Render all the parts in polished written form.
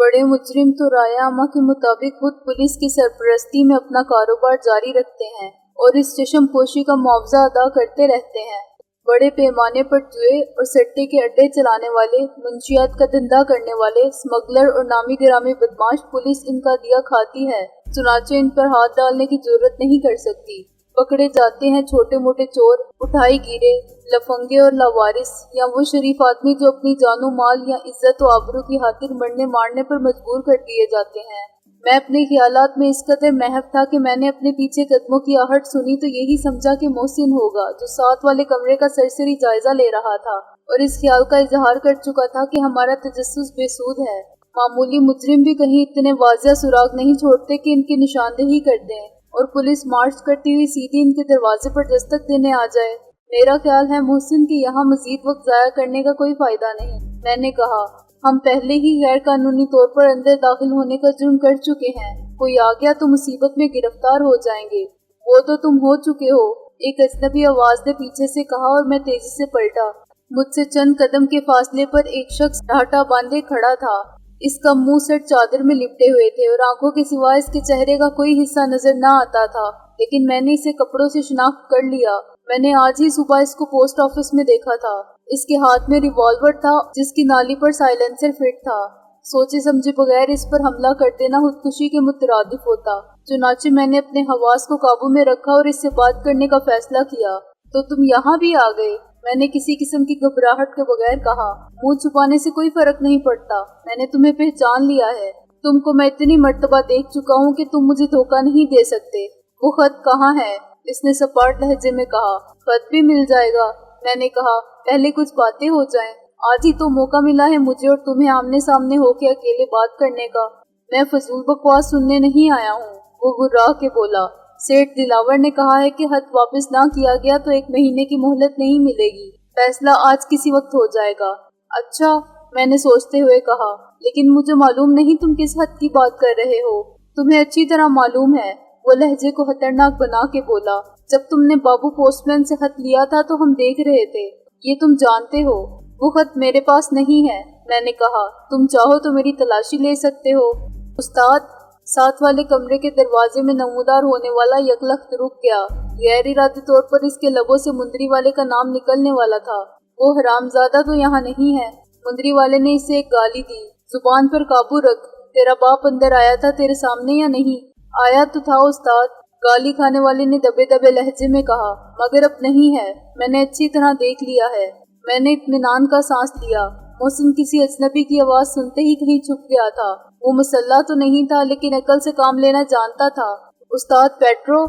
बड़े मुजरिम तो रायआमा के मुताबिक खुद पुलिस की सरपरस्ती में अपना कारोबार जारी रखते हैं और इस चश्मपोशी का मुआवजा अदा करते रहते हैं। बड़े पैमाने पर जुए और सट्टे के अड्डे चलाने वाले, मुंशियात का धंधा करने वाले, स्मगलर और नामी गिरामी बदमाश पुलिस इनका दिया खाती है, चुनाचे इन पर हाथ डालने की जरूरत नहीं कर सकती। पकड़े जाते हैं छोटे मोटे चोर, उठाई गिरे, लफंगे और लावारिस, या वो शरीफ आदमी जो अपनी जानो माल या इज्जत व आबरू की खातिर मरने मारने पर मजबूर कर दिए जाते हैं। मैं अपने ख्यालात में इस कदर महव था कि मैंने अपने पीछे कदमों की आहट सुनी तो यही समझा कि मोहसिन होगा जो साथ वाले कमरे का सरसरी जायजा ले रहा था और इस ख्याल का इजहार कर चुका था कि हमारा तजस्सुस बेसूद है। मामूली मुजरिम भी कहीं इतने वाज़िया सुराग नहीं छोड़ते कि इनकी निशानदेही कर दें और पुलिस मार्च करती हुई सीधी इनके दरवाजे पर दस्तक देने आ जाए। मेरा ख्याल है मोहसिन कि यहाँ मजीद वक्त ज़ाया करने का कोई फायदा नहीं। मैंने कहा, हम पहले ही गैर कानूनी तौर पर अंदर दाखिल होने का जुर्म कर चुके हैं, कोई आ गया तो मुसीबत में गिरफ्तार हो जाएंगे। वो तो तुम हो चुके हो, एक अजनबी आवाज ने पीछे से कहा और मैं तेजी से पलटा। मुझसे चंद कदम के फासले पर एक शख्स ढाटा बांधे खड़ा था। इसका मुंह सर चादर में लिपटे हुए थे और आंखों के सिवा इसके चेहरे का कोई हिस्सा नजर न आता था, लेकिन मैंने इसे कपड़ों से शिनाख्त कर लिया। मैंने आज ही सुबह इसको पोस्ट ऑफिस में देखा था। इसके हाथ में रिवॉल्वर था जिसकी नाली पर साइलेंसर फिट था। सोचे समझे बगैर इस पर हमला कर देना खुदकुशी के मुतरादिफ होता। चुनाचे मैंने अपने हवास को काबू में रखा और इससे बात करने का फैसला किया। तो तुम यहाँ भी आ गए? मैंने किसी किस्म की घबराहट के बगैर कहा। मुंह छुपाने से कोई फर्क नहीं पड़ता, मैंने तुम्हें पहचान लिया है। तुमको मैं इतनी मर्तबा देख चुका हूँ कि तुम मुझे धोखा नहीं दे सकते। वो खत कहाँ है? इसने सपाट लहजे में कहा। खत भी मिल जाएगा, मैंने कहा, पहले कुछ बातें हो जाएं। आज ही तो मौका मिला है मुझे और तुम्हें आमने सामने होके अकेले बात करने का। मैं फजूल बकवास सुनने नहीं आया हूँ, वो गुर्राह के बोला। सेठ दिलावर ने कहा है कि खत वापस ना किया गया तो 1 महीने की मोहलत नहीं मिलेगी। फैसला आज किसी वक्त हो जाएगा। अच्छा, मैंने सोचते हुए कहा, लेकिन मुझे मालूम नहीं तुम किस हद की बात कर रहे हो। तुम्हें अच्छी तरह मालूम है, वो लहजे को खतरनाक बना के बोला। जब तुमने बाबू पोस्टमैन से खत लिया था तो हम देख रहे थे, ये तुम जानते हो। वो खत मेरे पास नहीं है, मैंने कहा। तुम चाहो तो मेरी तलाशी ले सकते हो। उस्ताद, साथ वाले कमरे के दरवाजे में नमूदार होने वाला यकलख्त रुक गया। गैर इरादी तौर पर इसके लबों से मुंदरी वाले का नाम निकलने वाला था। वो हरामजादा तो यहाँ नहीं है। मुंदरी वाले ने इसे एक गाली दी। जुबान पर काबू रख, तेरा बाप अंदर आया था तेरे सामने या नहीं? आया तो था उस्ताद, गाली खाने वाले ने दबे दबे लहजे में कहा, मगर अब नहीं है, मैंने अच्छी तरह देख लिया है। मैंने इत्मीनान का सांस लिया। मोहसिन किसी अजनबी की आवाज सुनते ही कहीं छुप गया था। वो मुसल्ला तो नहीं था, लेकिन अकल से काम लेना जानता था। उस्ताद पेट्रो,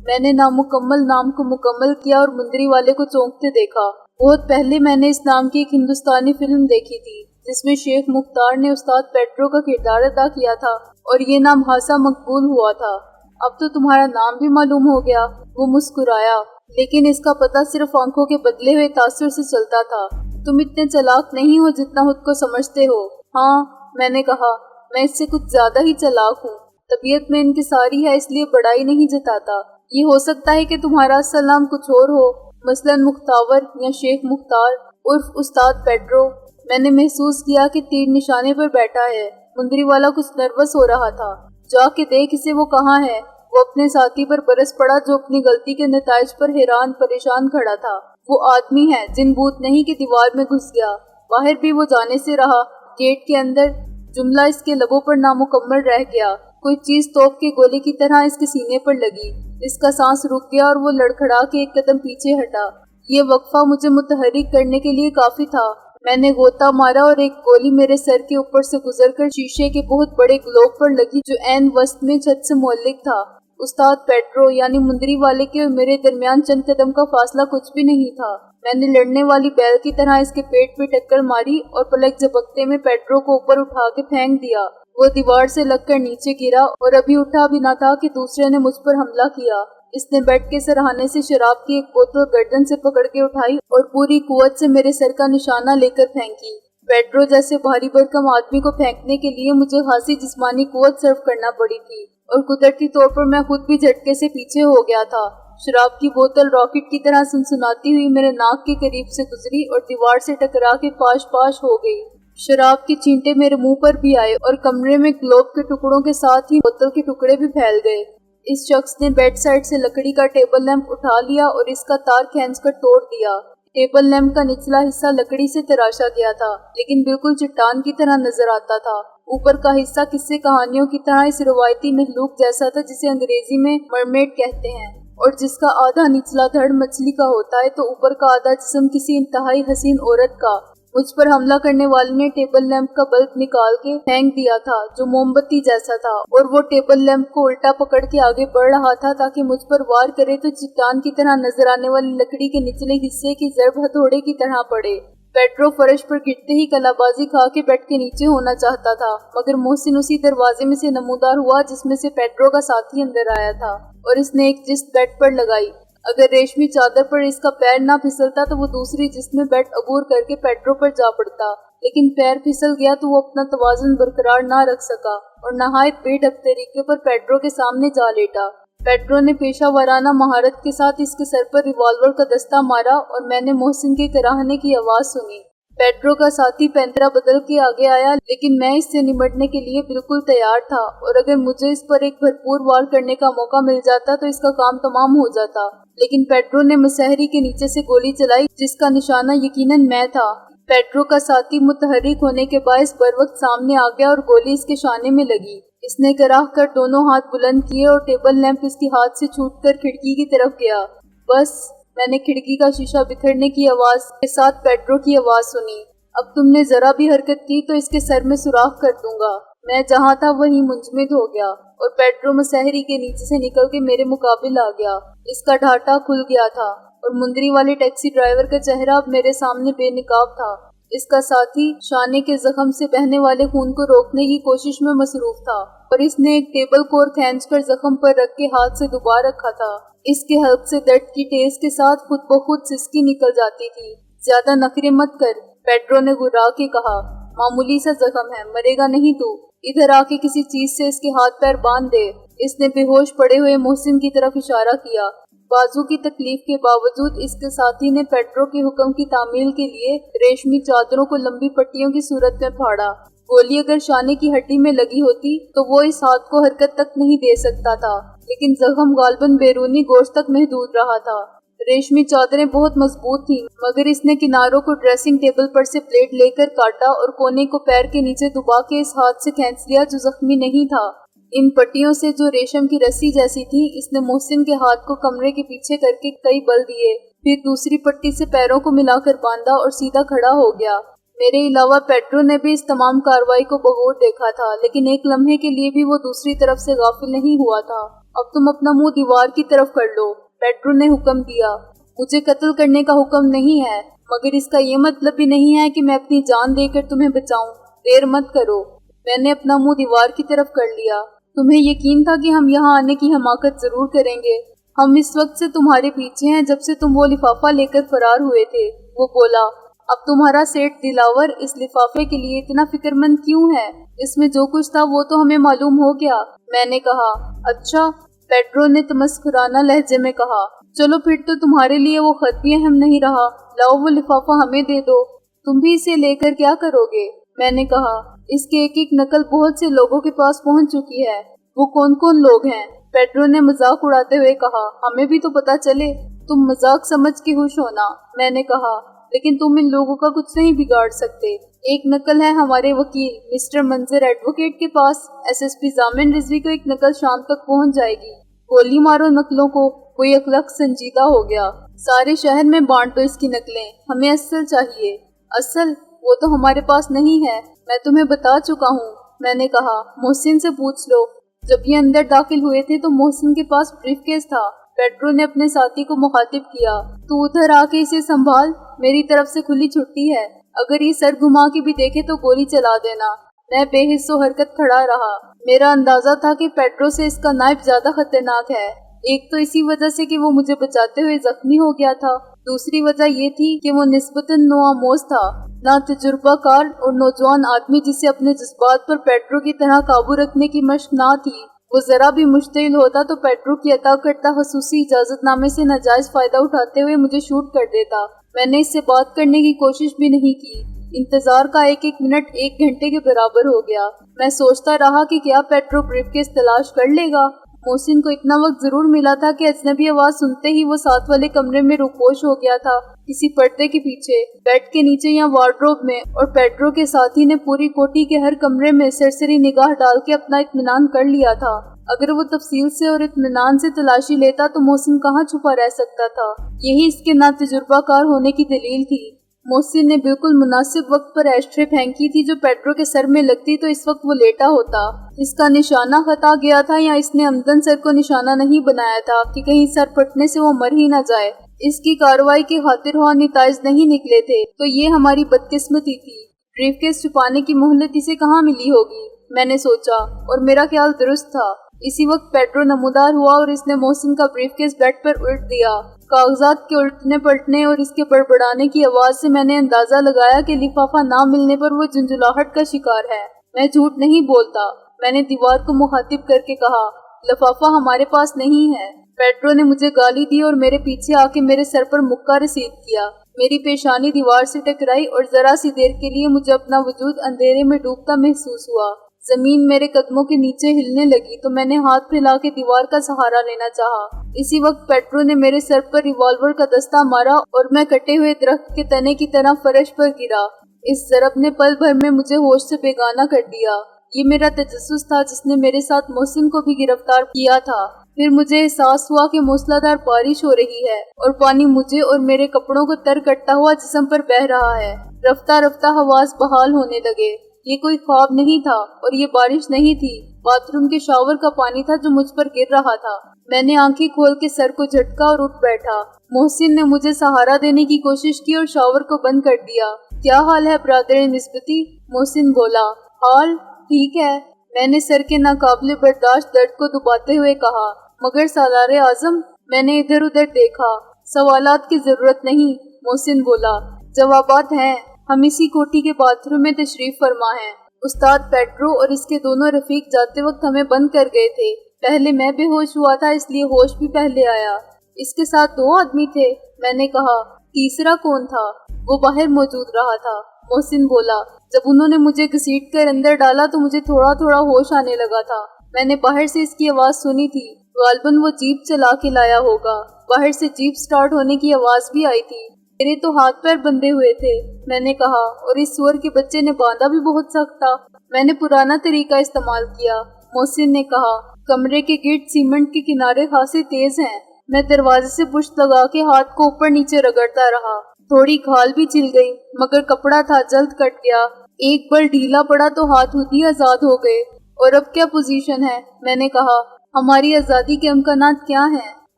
मैंने नामुकम्मल नाम को मुकम्मल किया और मुंदरी वाले को चौंकते देखा। बहुत पहले मैंने इस नाम की एक हिंदुस्तानी फिल्म देखी थी जिसमें शेख मुख्तार ने उस्ताद पेट्रो का किरदार अदा किया था और ये नाम हासा मकबूल हुआ था। अब तो तुम्हारा नाम भी मालूम हो गया। वो मुस्कुराया, लेकिन इसका पता सिर्फ आंखों के बदले हुए तासुर से चलता था। तुम इतने चालाक नहीं हो जितना खुद को समझते हो। हाँ, मैंने कहा, मैं इससे कुछ ज्यादा ही चालाक हूँ। तबीयत में इनकिसारी है, इसलिए बड़ाई नहीं जताता। ये हो सकता है कि तुम्हारा असल नाम कुछ और हो, मसलन मुख्तावर या शेख मुख्तार उर्फ उस्ताद पेट्रो। मैंने महसूस किया कि तीर निशाने पर बैठा है। मुंदरी वाला कुछ नर्वस हो रहा था। जाके देख इसे, वो कहाँ है? वो अपने साथी पर बरस पड़ा जो अपनी गलती के नताइज पर हैरान परेशान खड़ा था। वो आदमी है, जिन बूत नहीं कि दीवार में घुस गया। बाहर भी वो जाने से रहा, गेट के अंदर जुमला इसके लबों पर नामुकम्मल रह गया। कोई चीज तोप के गोले की तरह इसके सीने पर लगी। इसका सांस रुक गया और वो लड़खड़ा के एक कदम पीछे हटा। ये वक्फा मुझे मुतहरिक करने के लिए काफी था। मैंने गोता मारा और एक गोली मेरे सर के ऊपर से गुजरकर शीशे के बहुत बड़े ग्लोब पर लगी जो ऐन वस्त में छत से मुअल्लिक था। उस्ताद पेट्रो यानी मुंदरी वाले के और मेरे दरमियान चंद कदम का फासला कुछ भी नहीं था। मैंने लड़ने वाली बैल की तरह इसके पेट पे टक्कर मारी और पलक झपकते में पेट्रो को ऊपर उठा के फेंक दिया। वो दीवार से लगकर नीचे गिरा और अभी उठा भी न था कि दूसरे ने मुझ पर हमला किया। इसने बेड के सरहाने से शराब की एक बोतल गर्दन से पकड़ के उठाई और पूरी कुव्वत से मेरे सर का निशाना लेकर फेंकी। पेट्रो जैसे भारी भरकम आदमी को फेंकने के लिए मुझे खासी जिस्मानी कुव्वत सर्व करना पड़ी थी और कुदरती तौर पर मैं खुद भी झटके से पीछे हो गया था। शराब की बोतल रॉकेट की तरह सनसनाती हुई मेरे नाक के करीब से गुजरी और दीवार से टकरा के पाश पाश हो गई। शराब के छींटे मेरे मुंह पर भी आए और कमरे में ग्लोब के टुकड़ों के साथ ही बोतल के टुकड़े भी फैल गए। इस शख्स ने बेड साइड से लकड़ी का टेबल लैंप उठा लिया और इसका तार खींचकर तोड़ दिया। टेबल लैंप का निचला हिस्सा लकड़ी से तराशा गया था, लेकिन बिल्कुल चट्टान की तरह नजर आता था। ऊपर का हिस्सा किस्से कहानियों की तरह इस रवायती महलूक जैसा था जिसे अंग्रेजी में मरमेड कहते हैं, और जिसका आधा निचला धड़ मछली का होता है तो ऊपर का आधा जिस्म किसी इंतहाई हसीन औरत का। मुझ पर हमला करने वाले ने टेबल लैंप का बल्ब निकाल के फेंक दिया था जो मोमबत्ती जैसा था, और वो टेबल लैंप को उल्टा पकड़ के आगे बढ़ रहा था ताकि मुझ पर वार करे तो चट्टान की तरह नजर आने वाली लकड़ी के निचले हिस्से की ज़रब हथौड़े की तरह पड़े। पेड्रो फर्श पर गिरते ही कलाबाजी खा के बेड के नीचे होना चाहता था, मगर मोहसिन उसी दरवाजे में से नमूदार हुआ जिसमें से पेड्रो का साथी अंदर आया था, और इसने एक जिस्त बेड पर लगाई। अगर रेशमी चादर पर इसका पैर ना फिसलता तो वो दूसरी जिस्म बेड अबूर करके पेड्रो पर जा पड़ता, लेकिन पैर फिसल गया तो वो अपना तवाज़ुन बरकरार ना रख सका और नहायत बेढब तरीके पर पेड्रो के सामने जा लेटा। पेड्रो ने पेशा वराना महारत के साथ इसके सर पर रिवॉल्वर का दस्ता मारा और मैंने मोहसिन के कराहने की आवाज सुनी। पेड्रो का साथी पैंतरा बदल के आगे आया, लेकिन मैं इससे निमटने के लिए बिल्कुल तैयार था, और अगर मुझे इस पर एक भरपूर वार करने का मौका मिल जाता तो इसका काम तमाम हो जाता। लेकिन पेड्रो ने मुसहरी के नीचे से गोली चलाई जिसका निशाना यकीनन मैं था। पेड्रो का साथी मुतहर्रिक होने के बायस बर वक्त सामने आ गया और गोली इसके शाने में लगी। इसने कराह कर दोनों हाथ बुलंद किए और टेबल लैंप इसके हाथ से छूटकर खिड़की की तरफ गया। बस मैंने खिड़की का शीशा बिखरने की आवाज के साथ पेड्रो की आवाज सुनी। अब तुमने जरा भी हरकत की तो इसके सर में सुराख कर दूंगा। मैं जहाँ था वहीं मुंजमद हो गया और पेड्रो मुसहरी के नीचे से निकल के मेरे मुकाबिल आ गया। इसका ढाटा खुल गया था और मुंदरी वाले टैक्सी ड्राइवर का चेहरा अब मेरे सामने बेनकाब था। इसका साथी शाने के जख्म से बहने वाले खून को रोकने की कोशिश में मसरूफ था और इसने एक टेबल कोर खींचकर जख्म पर रख के हाथ से दबा रखा था। इसके हल्क से दर्द की टेस के साथ खुद ब खुद सिसकी निकल जाती थी। ज्यादा नखरे मत कर, पेड्रो ने गुर्रा के कहा। मामूली सा जख्म है, मरेगा नहीं तू। इधर आके किसी चीज से इसके हाथ पैर बांध दे। इसने बेहोश पड़े हुए मोहसिन की तरफ इशारा किया। बाजू की तकलीफ के बावजूद इसके साथी ने पेड्रो के हुक्म की तामील के लिए रेशमी चादरों को लंबी पट्टियों की सूरत में फाड़ा। गोली अगर शाने की हड्डी में लगी होती तो वो इस हाथ को हरकत तक नहीं दे सकता था, लेकिन जख्म गालबन बैरूनी गोश्त तक महदूद रहा था। रेशमी चादरें बहुत मजबूत थीं, मगर इसने किनारों को ड्रेसिंग टेबल पर से प्लेट लेकर काटा और कोने को पैर के नीचे दबा के इस हाथ से खींच लिया जो जख्मी नहीं था। इन पट्टियों से जो रेशम की रस्सी जैसी थी, इसने मोहसिन के हाथ को कमरे के पीछे करके कई बल दिए, फिर दूसरी पट्टी से पैरों को मिलाकर बांधा और सीधा खड़ा हो गया। मेरे अलावा पेड्रो ने भी इस तमाम कार्रवाई को बगौर देखा था, लेकिन एक लम्हे के लिए भी वो दूसरी तरफ से गाफिल नहीं हुआ था। अब तुम अपना मुंह दीवार की तरफ कर लो, पेड्रो ने हुक्म दिया। मुझे कत्ल करने का हुक्म नहीं है, मगर इसका ये मतलब भी नहीं है कि मैं अपनी जान देकर तुम्हें बचाऊं। देर मत करो। मैंने अपना मुंह दीवार की तरफ कर लिया। तुम्हें यकीन था कि हम यहाँ आने की हमाकत जरूर करेंगे। हम इस वक्त से तुम्हारे पीछे हैं जब से तुम वो लिफाफा लेकर फरार हुए थे। वो बोला। अब तुम्हारा सेठ दिलावर इस लिफाफे के लिए इतना फिक्रमंद क्यों है? इसमें जो कुछ था वो तो हमें मालूम हो गया। मैंने कहा। अच्छा, पेड्रो ने तमस्कुराना लहजे में कहा। चलो फिर तो तुम्हारे लिए वो खत भी अहम नहीं रहा। लाओ वो लिफाफा हमें दे दो। तुम भी इसे लेकर क्या करोगे? मैंने कहा। इसकी एक एक नकल बहुत से लोगों के पास पहुंच चुकी है। वो कौन कौन लोग हैं? पेड्रो ने मजाक उड़ाते हुए कहा। हमें भी तो पता चले। तुम मजाक समझ के खुश होना। मैंने कहा। लेकिन तुम इन लोगों का कुछ नहीं बिगाड़ सकते। एक नकल है हमारे वकील मिस्टर मंजर एडवोकेट के पास। एसएसपी जामिन रिजवी को एक नकल शाम तक पहुंच जाएगी। गोली मारो नकलों को। कोई अखलाक संजीदा हो गया। सारे शहर में बांट दो इसकी नकलें। हमें असल चाहिए। असल? वो तो हमारे पास नहीं है। मैं तुम्हें बता चुका हूँ। मैंने कहा। मोहसिन से पूछ लो। जब ये अंदर दाखिल हुए थे तो मोहसिन के पास ब्रीफकेस था। पेड्रो ने अपने साथी को मुखातिब किया। तू उधर आके इसे संभाल। मेरी तरफ से खुली छुट्टी है। अगर ये सर घुमा के भी देखे तो गोली चला देना। मैं बेहिस्सो हरकत खड़ा रहा। मेरा अंदाजा था कि पेड्रो से इसका नाइफ ज्यादा खतरनाक है। एक तो इसी वजह से कि वो मुझे बचाते हुए जख्मी हो गया था। दूसरी वजह ये थी कि वो निस्बतन नोआमोज था, ना तजुर्बाकार और नौजवान आदमी जिसे अपने जज्बात पर पेड्रो की तरह काबू रखने की मशक ना थी। वो जरा भी मुश्तिल होता तो पेड्रो की अता करता खसूसी इजाजतनामे से नाजायज फायदा उठाते हुए मुझे शूट कर देता। मैंने इससे बात करने की कोशिश भी नहीं की। انتظار کا ایک ایک منٹ 1 گھنٹے کے برابر ہو گیا۔ میں سوچتا رہا کہ کیا پیڈرو بریف کیس تلاش کر لے گا۔ محسن کو اتنا وقت ضرور ملا تھا کہ اجنبی آواز سنتے ہی وہ ساتھ والے کمرے میں روپوش ہو گیا تھا، کسی پردے کے پیچھے، بیڈ کے نیچے یا وارڈروب میں، اور پیڈرو کے ساتھی نے پوری کوٹھی کے ہر کمرے میں سرسری نگاہ ڈال کے اپنا اطمینان کر لیا تھا۔ اگر وہ تفصیل سے اور اطمینان سے تلاشی لیتا تو محسن کہاں چھپا رہ سکتا تھا؟ یہی اس کے ناتجربہ کار ہونے کی دلیل تھی۔ محسن نے بالکل مناسب وقت پر ایشٹرے پھینکی تھی جو پیڈرو کے سر میں لگتی تو اس وقت وہ لیٹا ہوتا۔ اس کا نشانہ خطا گیا تھا یا اس نے عمدن سر کو نشانہ نہیں بنایا تھا کہ کہیں سر پھٹنے سے وہ مر ہی نہ جائے۔ اس کی کارروائی کے خاطر خواہ نتائج نہیں نکلے تھے تو یہ ہماری بدقسمتی تھی۔ بریف کیس چھپانے کی مہلت اسے کہاں ملی ہوگی، میں نے سوچا، اور میرا خیال درست تھا۔ اسی وقت پیڈرو نمودار ہوا اور اس نے محسن کا بریف کیس بیڈ پر الٹ دیا۔ کاغذات کے الٹنے پلٹنے اور اس کے بڑبڑانے کی آواز سے میں نے اندازہ لگایا کہ لفافہ نہ ملنے پر وہ جھنجھلاہٹ کا شکار ہے۔ میں جھوٹ نہیں بولتا، میں نے دیوار کو مخاطب کر کے کہا، لفافہ ہمارے پاس نہیں ہے۔ پیڈرو نے مجھے گالی دی اور میرے پیچھے آ کے میرے سر پر مکہ رسید کیا۔ میری پیشانی دیوار سے ٹکرائی اور ذرا سی دیر کے لیے مجھے اپنا وجود اندھیرے میں ڈوبتا محسوس ہوا۔ زمین میرے قدموں کے نیچے ہلنے لگی تو میں نے ہاتھ پھیلا کے دیوار کا سہارا لینا چاہا۔ اسی وقت پیڈرو نے میرے سر پر ریوالور کا دستہ مارا اور میں کٹے ہوئے درخت کے تنے کی طرح فرش پر گرا۔ اس ضرب نے پل بھر میں مجھے ہوش سے بیگانہ کر دیا۔ یہ میرا تجسس تھا جس نے میرے ساتھ محسن کو بھی گرفتار کیا تھا۔ پھر مجھے احساس ہوا کہ موسلادھار بارش ہو رہی ہے اور پانی مجھے اور میرے کپڑوں کو تر کرتا ہوا جسم پر بہہ رہا ہے۔ رفتہ رفتہ حواس بحال ہونے لگے۔ یہ کوئی خواب نہیں تھا اور یہ بارش نہیں تھی، باتھ روم کے شاور کا پانی تھا جو مجھ پر گر رہا تھا۔ میں نے آنکھیں کھول کے سر کو جھٹکا اور اٹھ بیٹھا۔ محسن نے مجھے سہارا دینے کی کوشش کی اور شاور کو بند کر دیا۔ کیا حال ہے برادر نسبتی؟ محسن بولا۔ حال ٹھیک ہے، میں نے سر کے ناقابل برداشت درد کو دباتے ہوئے کہا۔ مگر سالار اعظم، میں نے ادھر ادھر دیکھا۔ سوالات کی ضرورت نہیں، محسن بولا، جوابات ہیں۔ ہم اسی کوٹھی کے باتھ روم میں تشریف فرما ہیں۔ استاد پیڈرو اور اس کے دونوں رفیق جاتے وقت ہمیں بند کر گئے تھے۔ پہلے میں بے ہوش ہوا تھا اس لیے ہوش بھی پہلے آیا۔ اس کے ساتھ 2 آدمی تھے، میں نے کہا۔ تیسرا کون تھا؟ وہ باہر موجود رہا تھا، محسن بولا۔ جب انہوں نے مجھے گھسیٹ کر اندر ڈالا تو مجھے تھوڑا تھوڑا ہوش آنے لگا تھا۔ میں نے باہر سے اس کی آواز سنی تھی، غالباً وہ جیپ چلا کے لایا ہوگا۔ باہر سے جیپ سٹارٹ ہونے کی آواز بھی آئی تھی۔ میرے تو ہاتھ پیر بندھے ہوئے تھے، میں نے کہا، اور اس سور کے بچے نے باندھا بھی بہت سخت تھا۔ میں نے پرانا طریقہ استعمال کیا، محسن نے کہا۔ کمرے کے گرد سیمنٹ کے کنارے خاصے تیز ہیں۔ میں دروازے سے پشت لگا کے ہاتھ کو اوپر نیچے رگڑتا رہا۔ تھوڑی کھال بھی چل گئی، مگر کپڑا تھا جلد کٹ گیا۔ ایک بل ڈھیلا پڑا تو ہاتھ خود ہی آزاد ہو گئے۔ اور اب کیا پوزیشن ہے؟ میں نے کہا۔ ہماری آزادی کے امکانات کیا ہیں؟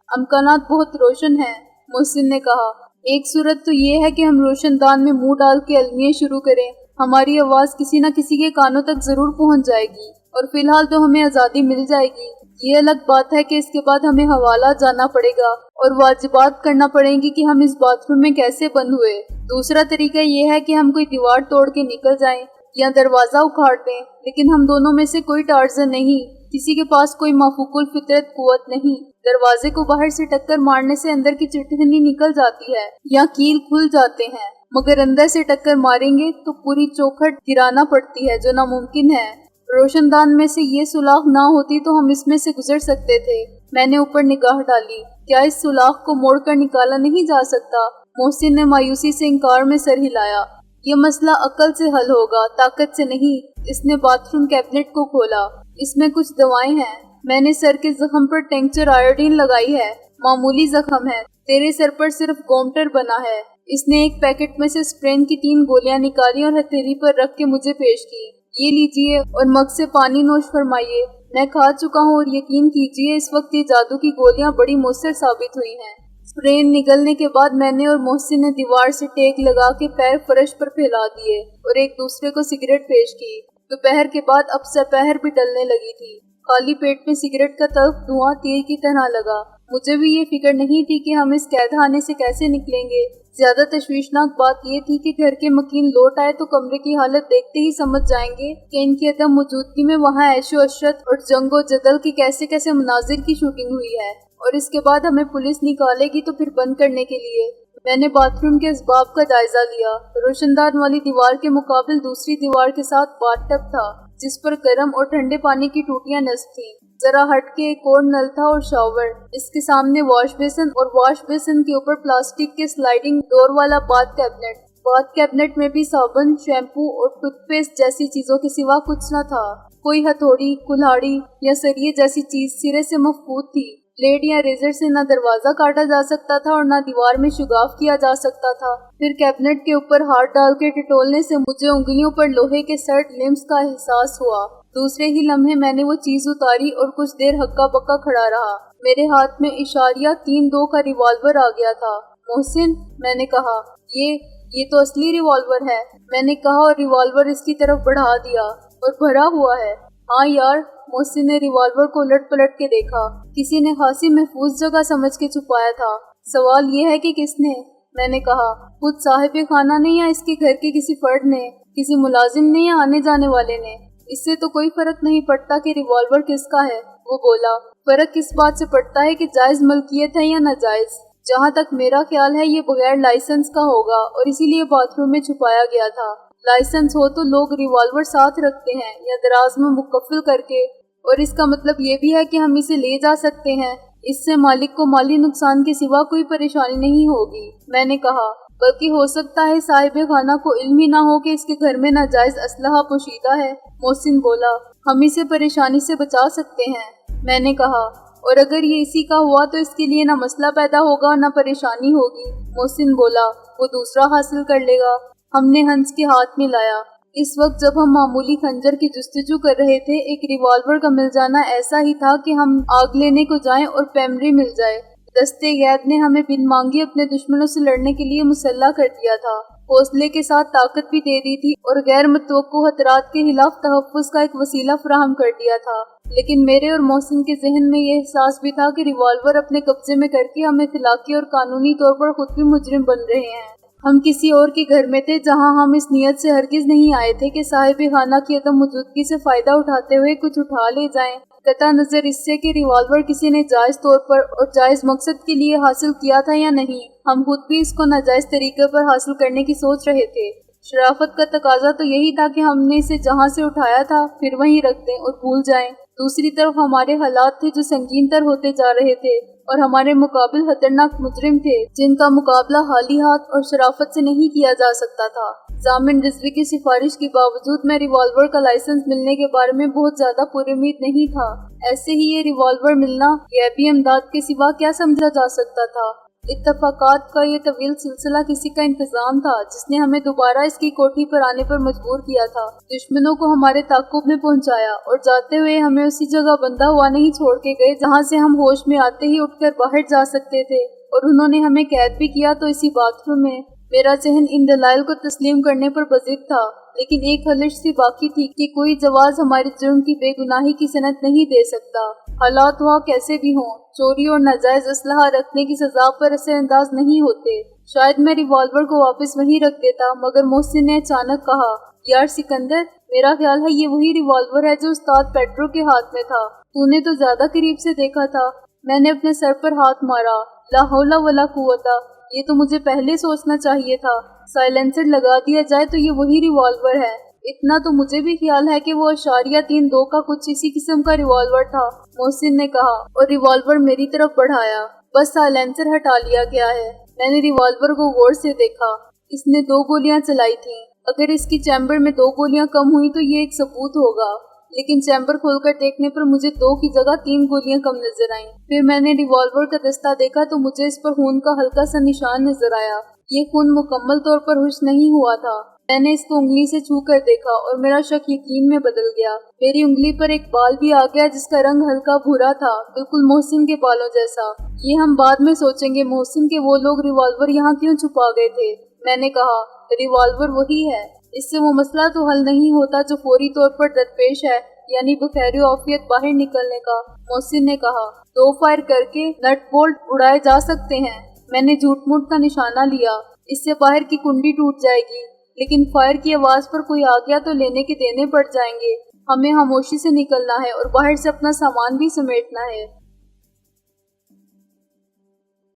امکانات بہت روشن ہیں، محسن نے کہا۔ ایک صورت تو یہ ہے کہ ہم روشن دان میں منہ ڈال کے المیے شروع کریں، ہماری آواز کسی نہ کسی کے کانوں تک ضرور پہنچ جائے گی، اور فی الحال تو ہمیں آزادی مل جائے گی۔ یہ الگ بات ہے کہ اس کے بعد ہمیں حوالہ جانا پڑے گا اور واجبات کرنا پڑیں گی کہ ہم اس باتھ روم میں کیسے بند ہوئے۔ دوسرا طریقہ یہ ہے کہ ہم کوئی دیوار توڑ کے نکل جائیں یا دروازہ اکھاڑ دیں، لیکن ہم دونوں میں سے کوئی ٹارزن نہیں، کسی کے پاس کوئی مافوق الفطرت قوت نہیں۔ دروازے کو باہر سے ٹکر مارنے سے اندر کی چٹکنی نکل جاتی ہے یا کیل کھل جاتے ہیں، مگر اندر سے ٹکر ماریں گے تو پوری چوکھٹ گرانا پڑتی ہے جو ناممکن ہے۔ روشن دان میں سے یہ سوراخ نہ ہوتی تو ہم اس میں سے گزر سکتے تھے۔ میں نے اوپر نگاہ ڈالی۔ کیا اس سوراخ کو موڑ کر نکالا نہیں جا سکتا؟ محسن نے مایوسی سے انکار میں سر ہلایا۔ یہ مسئلہ عقل سے حل ہوگا، طاقت سے نہیں۔ اس نے باتھ روم کیبنٹ کو کھولا۔ اس میں کچھ دوائیں ہیں۔ میں نے سر کے زخم پر ٹینکچر آیوڈین لگائی ہے۔ معمولی زخم ہے، تیرے سر پر صرف گومٹر بنا ہے۔ اس نے ایک پیکٹ میں سے اسپرین کی 3 گولیاں نکالی اور ہتھیلی پر رکھ کے مجھے پیش کی۔ یہ لیجئے اور مگ سے پانی نوش فرمائیے۔ میں کھا چکا ہوں اور یقین کیجئے اس وقت یہ جادو کی گولیاں بڑی مؤثر ثابت ہوئی ہیں۔ اسپرین نگلنے کے بعد میں نے اور محسن نے دیوار سے ٹیک لگا کے پیر فرش پر پھیلا دیے اور ایک دوسرے کو سگریٹ پیش کی۔ دوپہر کے بعد اب سپہر بھی ڈلنے لگی تھی۔ خالی پیٹ میں سگریٹ کا تلخ دھواں تیر کی طرح لگا۔ مجھے بھی یہ فکر نہیں تھی کہ ہم اس قید خانے سے کیسے نکلیں گے۔ زیادہ تشویشناک بات یہ تھی کہ گھر کے مکین لوٹ آئے تو کمرے کی حالت دیکھتے ہی سمجھ جائیں گے کہ ان کی عدم موجودگی میں وہاں عیش و عشرت اور جنگ و جدل کی کیسے کیسے مناظر کی شوٹنگ ہوئی ہے، اور اس کے بعد ہمیں پولیس نکالے گی تو پھر بند کرنے کے لیے میں نے باتھ روم کے اسباب کا جائزہ لیا۔ روشندان والی دیوار کے مقابل دوسری دیوار کے ساتھ باتھ ٹب تھا جس پر گرم اور ٹھنڈے پانی کی ٹوٹیاں نصب تھیں۔ ذرا ہٹ کے ایک اور نل تھا اور شاور۔ اس کے سامنے واش بیسن اور واش بیسن کے اوپر پلاسٹک کے سلائیڈنگ ڈور والا باتھ کیبنٹ۔ باتھ کیبنٹ میں بھی صابن، شیمپو اور ٹوتھ پیسٹ جیسی چیزوں کے سوا کچھ نہ تھا۔ کوئی ہتھوڑی، کلہاڑی یا سریے جیسی چیز سرے سے مفقود تھی۔ بلیڈ یا ریزر سے نہ دروازہ کاٹا جا سکتا تھا اور نہ دیوار میں شگاف کیا جا سکتا تھا۔ پھر کیبنٹ کے اوپر ہاتھ ڈال کے ٹٹولنے سے مجھے انگلیوں پر لوہے کے سرد لمس کا احساس ہوا۔ دوسرے ہی لمحے میں نے وہ چیز اتاری اور کچھ دیر ہکا بکا کھڑا رہا۔ میرے ہاتھ میں اشاریہ 3-2 کا ریوالور آ گیا تھا۔ محسن، میں نے کہا، یہ تو اصلی ریوالور ہے، میں نے کہا اور ریوالور اس کی طرف بڑھا دیا۔ اور بھرا ہوا ہے؟ ہاں یار۔ محسن نے ریوالور کو الٹ پلٹ کے دیکھا۔ کسی نے خاصی محفوظ جگہ سمجھ کے چھپایا تھا۔ سوال یہ ہے کہ کس نے؟ میں نے کہا، خود صاحب خانہ نے یا اس کے گھر کے کسی فرد نے، کسی ملازم نے یا آنے جانے والے نے؟ اس سے تو کوئی فرق نہیں پڑتا کہ ریوالور کس کا ہے، وہ بولا۔ فرق کس بات سے پڑتا ہے کہ جائز ملکیت ہے یا ناجائز؟ جہاں تک میرا خیال ہے یہ بغیر لائسنس کا ہوگا اور اسی لیے باتھ روم میں چھپایا گیا تھا۔ لائسنس ہو تو لوگ ریوالور ساتھ رکھتے ہیں یا دراز میں مکفل کر کے، اور اس کا مطلب یہ بھی ہے کہ ہم اسے لے جا سکتے ہیں۔ اس سے مالک کو مالی نقصان کے سوا کوئی پریشانی نہیں ہوگی، میں نے کہا۔ بلکہ ہو سکتا ہے صاحب خانہ کو علم ہی نہ ہو کہ اس کے گھر میں ناجائز اسلحہ پوشیدہ ہے، محسن بولا۔ ہم اسے پریشانی سے بچا سکتے ہیں، میں نے کہا۔ اور اگر یہ اسی کا ہوا تو اس کے لیے نہ مسئلہ پیدا ہوگا اور نہ پریشانی ہوگی، محسن بولا۔ وہ دوسرا حاصل کر لے گا۔ ہم نے ہنس کے ہاتھ میں لایا۔ اس وقت جب ہم معمولی خنجر کی جستجو کر رہے تھے، ایک ریوالور کا مل جانا ایسا ہی تھا کہ ہم آگ لینے کو جائیں اور پیمری مل جائے۔ دستے غیب نے ہمیں بن مانگی اپنے دشمنوں سے لڑنے کے لیے مسلح کر دیا تھا، حوصلے کے ساتھ طاقت بھی دے دی تھی اور غیر متوقع خطرات کے خلاف تحفظ کا ایک وسیلہ فراہم کر دیا تھا۔ لیکن میرے اور محسن کے ذہن میں یہ احساس بھی تھا کہ ریوالور اپنے قبضے میں کر کے ہم اخلاقی اور قانونی طور پر خود بھی مجرم بن رہے ہیں۔ ہم کسی اور کے گھر میں تھے جہاں ہم اس نیت سے ہرگز نہیں آئے تھے کہ صاحب خانہ کی عدم موجودگی سے فائدہ اٹھاتے ہوئے کچھ اٹھا لے جائیں، قطع نظر اس سے کہ ریوالور کسی نے جائز طور پر اور جائز مقصد کے لیے حاصل کیا تھا یا نہیں۔ ہم خود بھی اس کو ناجائز طریقے پر حاصل کرنے کی سوچ رہے تھے۔ شرافت کا تقاضا تو یہی تھا کہ ہم نے اسے جہاں سے اٹھایا تھا پھر وہیں رکھ دیں اور بھول جائیں۔ دوسری طرف ہمارے حالات تھے جو سنگین تر ہوتے جا رہے تھے اور ہمارے مقابل خطرناک مجرم تھے جن کا مقابلہ حالی ہاتھ اور شرافت سے نہیں کیا جا سکتا تھا۔ ضامن رضوی کی سفارش کے باوجود میں ریوالور کا لائسنس ملنے کے بارے میں بہت زیادہ پر امید نہیں تھا۔ ایسے ہی یہ ریوالور ملنا غیبی امداد کے سوا کیا سمجھا جا سکتا تھا؟ اتفاقات کا یہ طویل سلسلہ کسی کا انتظام تھا جس نے ہمیں دوبارہ اس کی کوٹھی پر آنے پر مجبور کیا تھا، دشمنوں کو ہمارے تعاقب میں پہنچایا اور جاتے ہوئے ہمیں اسی جگہ بندہ ہوا نہیں چھوڑ کے گئے جہاں سے ہم ہوش میں آتے ہی اٹھ کر باہر جا سکتے تھے، اور انہوں نے ہمیں قید بھی کیا تو اسی باتھ روم میں۔ میرا ذہن ان دلائل کو تسلیم کرنے پر بضد تھا، لیکن ایک خلش سی باقی تھی کہ کوئی جواز ہمارے جرم کی بے گناہی کی سند نہیں دے سکتا۔ حالات وہاں کیسے بھی ہوں، چوری اور ناجائز اسلحہ رکھنے کی سزا پر اثر انداز نہیں ہوتے۔ شاید میں ریوالور کو واپس وہیں رکھ دیتا، مگر محسن نے اچانک کہا، یار سکندر، میرا خیال ہے یہ وہی ریوالور ہے جو استاد پیٹرو کے ہاتھ میں تھا۔ تو نے تو زیادہ قریب سے دیکھا تھا۔ میں نے اپنے سر پر ہاتھ مارا۔ لا حول ولا قوت، یہ تو مجھے پہلے سوچنا چاہیے تھا۔ سائلنسر لگا دیا جائے تو یہ وہی ریوالور ہے۔ اتنا تو مجھے بھی خیال ہے کہ وہ اشاریہ 3-2 کا کچھ اسی قسم کا ریوالور تھا، محسن نے کہا اور ریوالور میری طرف بڑھایا۔ بس سائلنسر ہٹا لیا گیا ہے۔ میں نے ریوالور کو غور سے دیکھا۔ اس نے 2 گولیاں چلائی تھیں۔ اگر اس کی چیمبر میں 2 گولیاں کم ہوئی تو یہ ایک ثبوت ہوگا، لیکن چیمبر کھول کر دیکھنے پر مجھے 2 کی جگہ 3 گولیاں کم نظر آئیں۔ پھر میں نے ریوالور کا دستہ دیکھا تو مجھے اس پر خون کا ہلکا سا نشان نظر آیا۔ یہ خون مکمل طور پر خشک نہیں ہوا تھا۔ میں نے اس کو انگلی سے چھو کر دیکھا اور میرا شک یقین میں بدل گیا۔ میری انگلی پر ایک بال بھی آ گیا جس کا رنگ ہلکا بھورا تھا، بالکل محسن کے بالوں جیسا۔ یہ ہم بعد میں سوچیں گے محسن کہ وہ لوگ ریوالور یہاں کیوں چھپا گئے تھے۔ میں نے کہا، ریوالور وہی ہے، اس سے وہ مسئلہ تو حل نہیں ہوتا جو فوری طور پر درپیش ہے، یعنی بخیر و عافیت باہر نکلنے کا۔ محسن نے کہا، 2 فائر کر کے نٹ بولٹ اڑائے جا سکتے ہیں۔ میں نے جھوٹ موٹ کا نشانہ لیا۔ اس سے باہر کی کنڈی ٹوٹ جائے گی، لیکن فائر کی آواز پر کوئی آ گیا تو لینے کے دینے پڑ جائیں گے۔ ہمیں خاموشی سے نکلنا ہے اور باہر سے اپنا سامان بھی سمیٹنا ہے۔